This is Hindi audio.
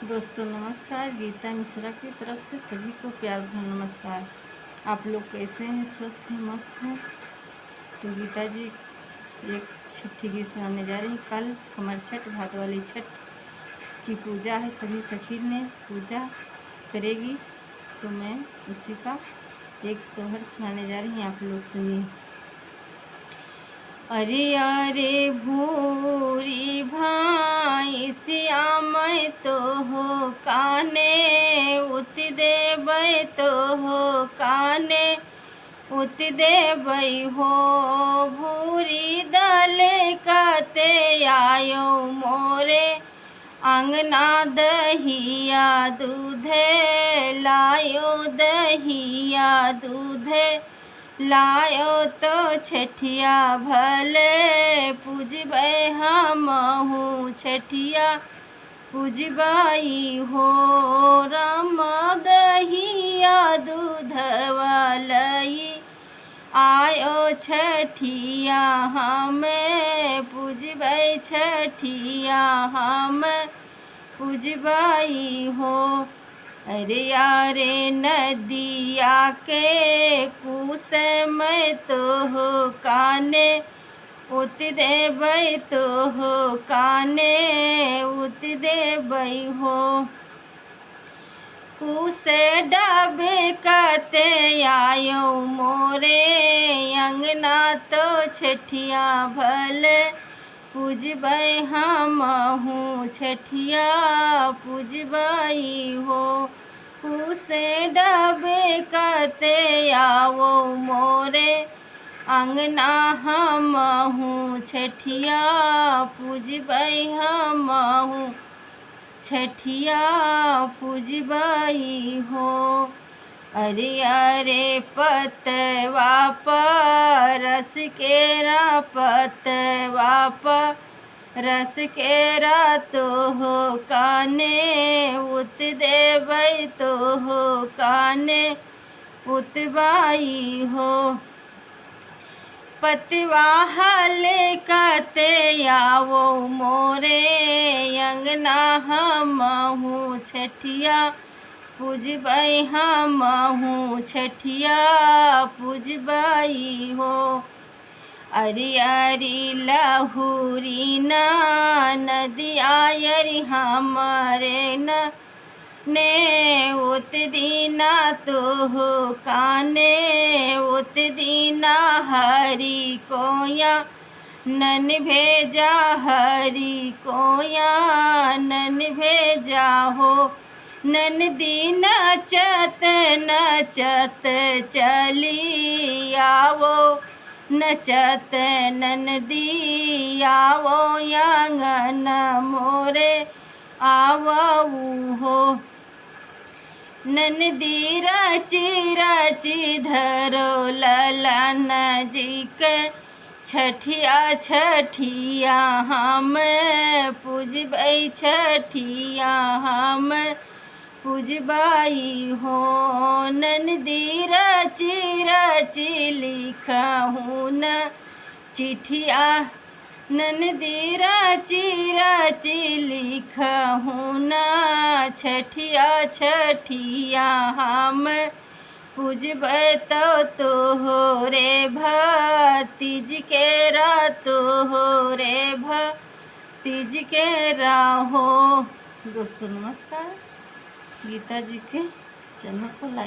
दोस्तों नमस्कार। गीता मिश्रा की तरफ से सभी को प्यार भरा नमस्कार। आप लोग कैसे हैं? स्वस्थ हैं? मस्त हैं? तो गीता जी एक छठी गीत सुनाने जा रही हैं। कल कमर छठ, भात वाली छठ की पूजा है। सभी सखी ने पूजा करेगी, तो मैं उसी का एक सोहर सुनाने जा रही हूँ। आप लोग सुनिए। अरे अरे भूरी भाई श्याम तो हो काने उत देबै तो हो काने उत देबै हो भूरी दल कते आयो मोरे अंगना दहिया दूधे लायो दहिया दूधे लायो तो छठिया भले पूजबै हमहू छठिया पूजबाई हो राम दहिया दूधवा लई आयो छठिया हमें पूजबै छठिया हम पूजबाई हो। अरे यारे नदिया के कुश में तो हो काने उत देबै तो हो काने उत देबै हो कुश डाबे कते आयो मोरे अंगना तो छठिया भले पूजबै हमहू छठिया पूजबाई हो कुश डाबे कते आवो मोरे अंगना हमहू छठिया पूजबै हमहू छठिया पूजबाई हो। अरे अरे पतवा पर रस केरा पतवा पर रस केरा तो हो काने उत देबै तो हो काने उतबाई हो पतवा हले कते आवो मोरे अंगना हमहू छठिया पूजबै हमहू छठिया पूजबाई हो। अरे अरे लहुरी ना नदिया अरि हमारे न ने उत दीना तो हो काने उत दीना हरि कोया नन भेजा हरि कोया नन भेजा हो नन दीन नचत नचत चली आवो नचत ननदी आवो आंगन मोरे आवऊ हो ननदी रची रची धरो ललन जी के छठिया छठिया हम पूजबै छठिया हम पूजबाई हो ननदी रची रची लिखहूँ न चिठिया ननदी रची रची लिखहूँ न छठिया छठिया हम पूजबै तो हो रे भतीज के तो हो रे भतीज के हो। दोस्तों नमस्कार। गीता जी के चैनल को लाइक